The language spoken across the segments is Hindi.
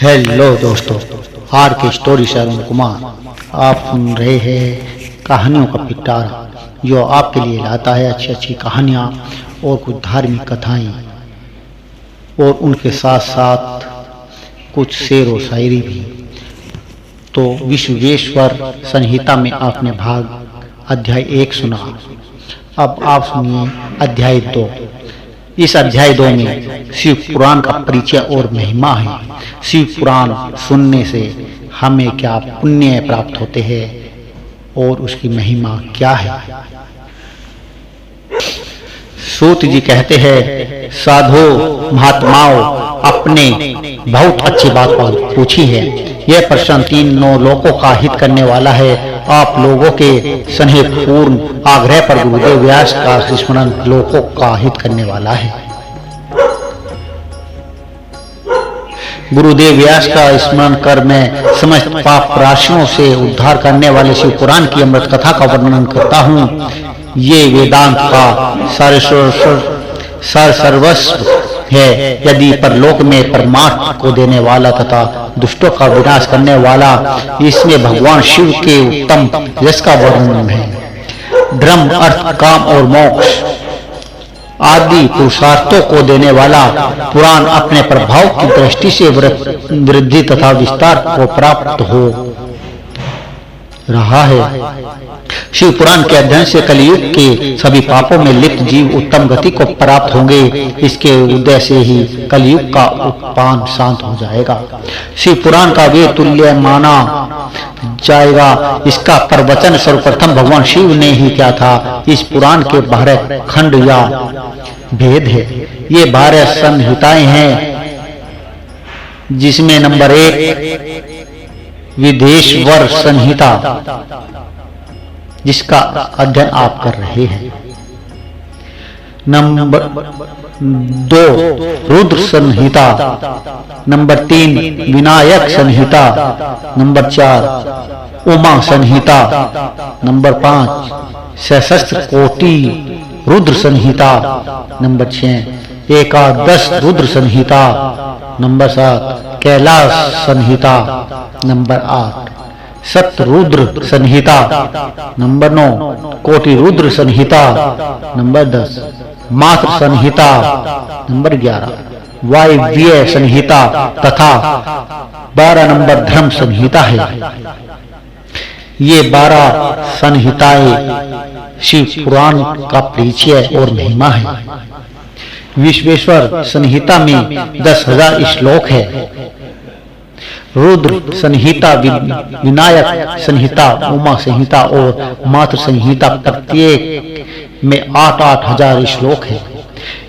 हेलो दोस्तों, आर के स्टोरी से अरुण कुमार आप सुन रहे हैं कहानियों का पिटारा, जो आपके लिए लाता है अच्छी अच्छी कहानियाँ और कुछ धार्मिक कथाएं और उनके साथ साथ कुछ शेर व शायरी भी। तो विश्वेश्वर संहिता में आपने भाग अध्याय 1 सुना। अब आप सुनिए अध्याय 2। इस अध्याय 2 में शिव पुराण का परिचय और महिमा है। शिव पुराण सुनने से हमें क्या पुण्य प्राप्त होते हैं और उसकी महिमा क्या है। सूत जी कहते हैं, साधु महात्माओं, आपने बहुत अच्छी बात पूछी है। यह प्रश्न तीनों लोकों का हित करने वाला है। आप लोगों के स्नेहपूर्ण आग्रह पर गुरुदेव व्यास का स्मरण लोकों का हित करने वाला है। गुरुदेव व्यास का स्मरण कर मैं समस्त पाप राशियों से उद्धार करने वाले शिव पुराण की अमृत कथा का वर्णन करता हूँ। ये वेदांत का सर्वस्व है। यदि परलोक में परमार्थ को देने वाला तथा दुष्टों का विनाश करने वाला, इसमें भगवान शिव के उत्तम यश का वर्णन है। धर्म, अर्थ, काम और मोक्ष आदि पुरुषार्थों को देने वाला पुराण अपने प्रभाव की दृष्टि से वृद्धि तथा विस्तार को प्राप्त हो रहा है। शिव पुराण के अध्ययन से कलियुग के सभी पापों में लिप्त जीव उत्तम गति को प्राप्त होंगे। इसके उदय से ही कलियुग का उत्पान शांत हो जाएगा। शिव पुराण का वे तुल्य माना जाएगा। इसका प्रवचन सर्वप्रथम भगवान शिव ने ही किया था। इस पुराण के 12 खंड या भेद है। ये 12 संहिताएं हैं, जिसमें नंबर 1 विदेश्वर संहिता, जिसका अध्ययन आप कर रहे हैं। नंबर 2 रुद्र संहिता, नंबर 3 विनायक संहिता, नंबर 4 उमा संहिता, नंबर 5 सशस्त्र कोटि रुद्र संहिता, नंबर 6 एकादश रुद्र संहिता, नंबर 7 कैलाश संहिता, नंबर 8 सतरुद्र संहिता, नंबर 9 कोटि रुद्र संहिता, नंबर 10 मात्र संहिता, नंबर 11 वायव्य संहिता तथा 12 नंबर धर्म संहिता है। ये 12 संहिताएं शिव पुराण का परिचय और महिमा है। विश्वेश्वर संहिता में 10,000 श्लोक है। रुद्र संहिता, विनायक संहिता, उमा संहिता और मातृ संहिता प्रत्येक में 8-8 हजार श्लोक है।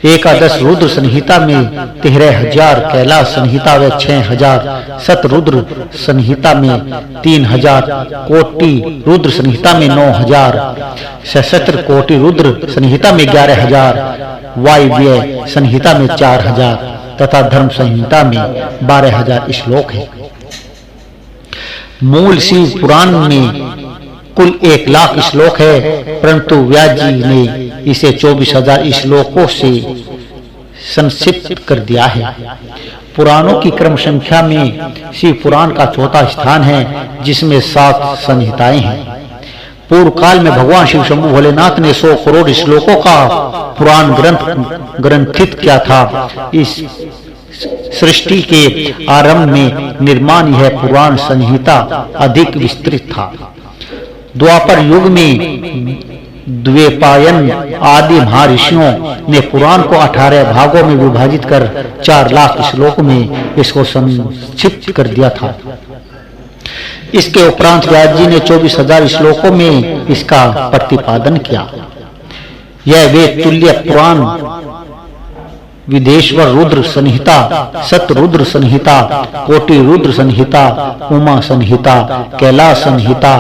एकादश रुद्र संहिता में 13,000, कैलाश संहिता में 6,000, सतरुद्र संहिता में 3,000, कोटि रुद्र संहिता में 9,000, सशस्त्र कोटि रुद्र संहिता में 11,000, वायव्य संहिता में 4,000 तथा धर्म संहिता में 12,000 श्लोक है। मूल शिव पुराण में कुल 1,00,000 श्लोक है, परंतु व्यास जी ने इसे 24,000 श्लोकों से संक्षिप्त कर दिया है। पुराणों की क्रम संख्या में शिव पुराण का चौथा स्थान है, जिसमें 7 संहिताएं हैं। पूर्व काल में भगवान शिव शंभु भोलेनाथ ने 100 करोड़ श्लोकों का पुराण ग्रंथित किया था। इस सृष्टि के आरंभ में निर्माण यह पुराण संहिता अधिक विस्तृत था। द्वापर युग में द्वैपायन आदि महर्षियों ने पुराण को 18 भागों में विभाजित कर 4,00,000 श्लोक में इसको संक्षिप्त कर दिया था। इसके उपरांत व्यास जी ने 24,000 श्लोकों में इसका प्रतिपादन किया। यह वेद तुल्य पुराण विदेश्वर रुद्र संहिता, सतरुद्र संहिता, कोटि रुद्र संहिता, उमा संहिता, कैलाश संहिता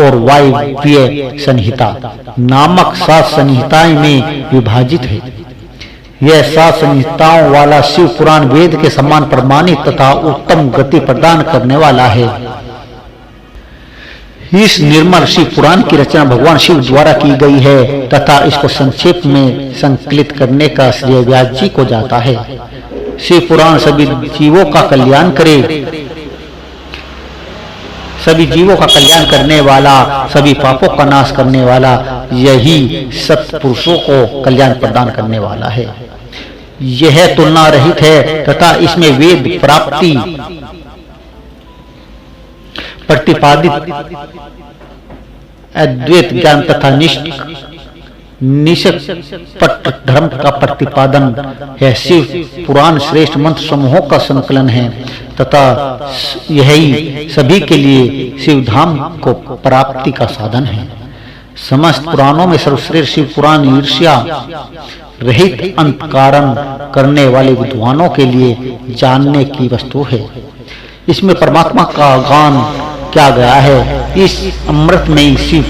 और वायव्य संहिता नामक 7 संहिताएं में विभाजित है। यह 7 संहिताओं वाला शिव पुराण वेद के समान प्रमाणित तथा उत्तम गति प्रदान करने वाला है। इस निर्मल शिव पुराण की रचना भगवान शिव द्वारा की गई है तथा इसको संक्षेप में संकलित करने का श्रेय व्यास जी को जाता है। शिव पुराण सभी जीवों का कल्याण करे सभी जीवों का कल्याण करने वाला, सभी पापों का नाश करने वाला, यही सत्पुरुषों को कल्याण प्रदान करने वाला है। यह तुलना रहित है तथा इसमें वेद प्राप्ति प्रतिपादित अद्वैत ज्ञान तथा निष्कपट धर्म का प्रतिपादन है। शिव पुराण श्रेष्ठ मंत्र समूहों का संकलन है तथा यही सभी के लिए शिव धाम को प्राप्ति का साधन है। समस्त पुराणों में सर्वश्रेष्ठ शिव पुराण ईर्ष्या रहित अंत कारण करने वाले विद्वानों के लिए जानने की वस्तु है। इसमें परमात्मा का गान किया गया है। इस अमृतमयी शिव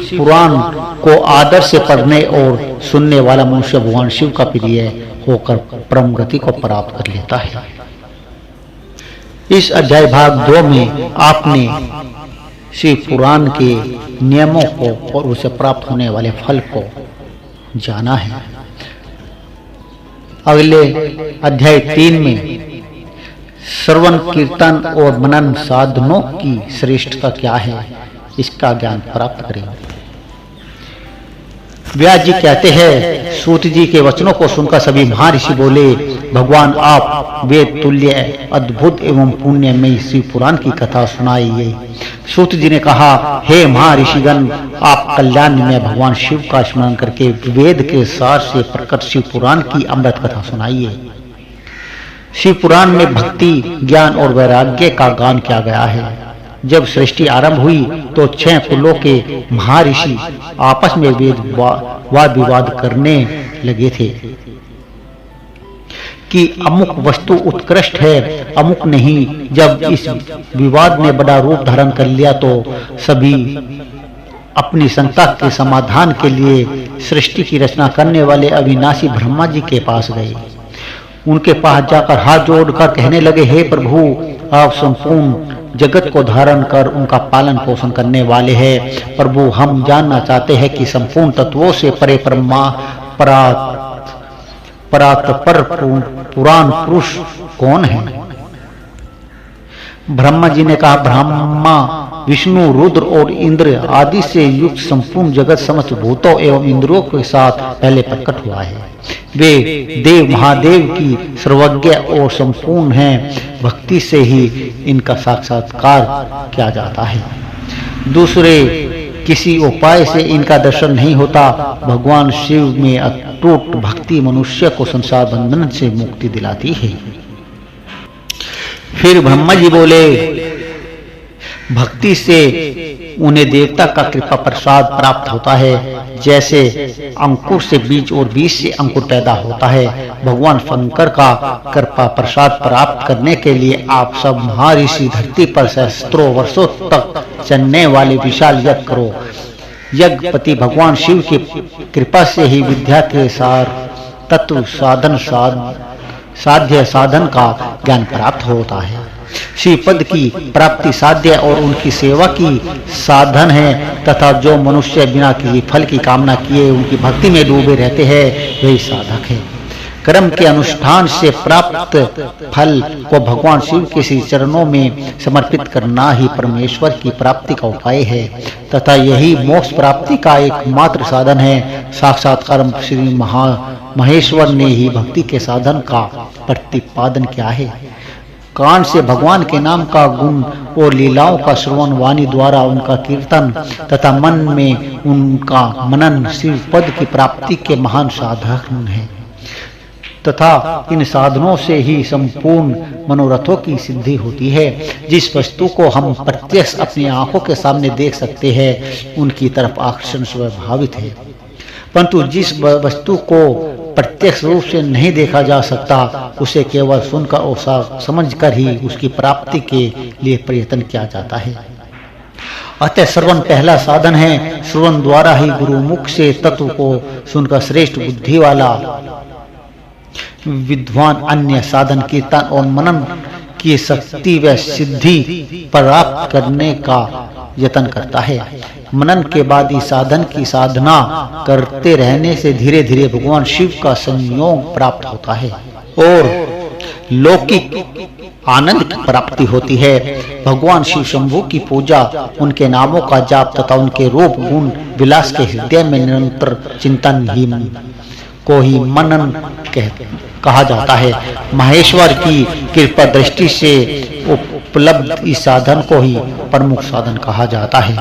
पुराण को आदर से पढ़ने और सुनने वाला मनुष्य भगवान शिव का प्रिय होकर परम गति को प्राप्त कर लेता है। इस अध्याय भाग 2 में आपने शिव पुराण के नियमों को और उसे प्राप्त होने वाले फल को जाना है। अगले अध्याय 3 में श्रवण कीर्तन और मनन साधनों की श्रेष्ठता क्या है, इसका ज्ञान प्राप्त करेंगे। व्यास जी कहते हैं, सूत जी के वचनों को सुनकर सभी महर्षि बोले, भगवान आप वेद तुल्य अद्भुत एवं पुण्यमयी शिव पुराण की कथा सुनाइए। सूत जी ने कहा, हे महर्षिगण, आप कल्याण में भगवान शिव का स्मरण करके वेद के सार से प्रकट शिव पुराण की अमृत कथा सुनाइए। शिव पुराण में भक्ति, ज्ञान और वैराग्य का गान किया गया है। जब सृष्टि आरंभ हुई तो 6 कुलों के महर्षि आपस में वाद विवाद करने लगे थे कि अमुक वस्तु उत्कृष्ट है, अमुक नहीं। जब इस विवाद ने बड़ा रूप धारण कर लिया तो सभी अपनी शंका के समाधान के लिए सृष्टि की रचना करने वाले अविनाशी ब्रह्मा जी के पास गए। उनके पास जाकर हाथ जोड़कर कहने लगे, हे प्रभु, आप संपूर्ण जगत को धारण कर उनका पालन पोषण करने वाले हैं। प्रभु, हम जानना चाहते हैं कि संपूर्ण तत्वों से परे परात्पर पुराण पुरुष कौन है। ब्रह्मा जी ने कहा, ब्रह्मा, विष्णु, रुद्र और इंद्र आदि से युक्त संपूर्ण जगत समस्त भूतों एवं इंद्रियों के साथ पहले प्रकट हुआ है। वे देव महादेव की सर्वज्ञ और संपूर्ण हैं। भक्ति से ही इनका साक्षात्कार किया जाता है। दूसरे किसी उपाय से इनका दर्शन नहीं होता। भगवान शिव में अटूट भक्ति मनुष्य को संसार बंधन से मुक्ति दिलाती है। फिर ब्रह्मा जी बोले, भक्ति से उन्हें देवता का कृपा प्रसाद प्राप्त होता है। जैसे अंकुर से बीज और बीज से अंकुर पैदा होता है, भगवान शंकर का कृपा प्रसाद प्राप्त करने के लिए आप सब महर्षि धरती पर सहस्त्रों वर्षों तक चलने वाले विशाल यज्ञ करो। यज्ञपति भगवान शिव की कृपा से ही विद्या के सार तत्व साध्य साधन का ज्ञान प्राप्त होता है। शिव पद की प्राप्ति साध्य और उनकी सेवा की साधन है तथा जो मनुष्य बिना किसी फल की कामना किए उनकी भक्ति में डूबे रहते हैं, वही साधक है। कर्म के अनुष्ठान से प्राप्त फल को भगवान शिव के श्री चरणों में समर्पित करना ही परमेश्वर की प्राप्ति का उपाय है तथा यही मोक्ष प्राप्ति का एकमात्र साधन है। साक्षात्कार श्री महेश्वर ने ही भक्ति के साधन का प्रतिपादन किया है। कान से भगवान के नाम का गुण और लीलाओं का श्रवण, वाणी द्वारा उनका कीर्तन तथा मन में उनका मनन शिव पद की प्राप्ति के महान साधन है तथा इन साधनों से ही संपूर्ण मनोरथों की सिद्धि होती है। जिस वस्तु को हम प्रत्यक्ष अपनी आंखों के सामने देख सकते हैं उनकी तरफ आकर्षण स्वाभाविक है, परंतु जिस वस्तु को प्रत्यक्ष रूप से नहीं देखा जा सकता उसे केवल सुनकर और समझकर ही उसकी प्राप्ति के लिए प्रयत्न किया जाता है। अतः श्रवण पहला साधन है। श्रवण द्वारा ही गुरुमुख से तत्व को सुनकर श्रेष्ठ बुद्धि वाला विद्वान अन्य साधन कीर्तन और मनन की शक्ति व सिद्धि प्राप्त करने का यत्न करता है। मनन के बाद ही साधन की साधना करते रहने से धीरे धीरे भगवान शिव का संयोग प्राप्त होता है और लौकिक आनंद की प्राप्ति होती है। भगवान शिव शंभु की पूजा, उनके नामों का जाप तथा उनके रूप गुण विलास के हृदय में निरंतर चिंतन ही को ही मनन कहा जाता है। महेश्वर की कृपा दृष्टि से उपलब्ध इस साधन को ही प्रमुख साधन कहा जाता है।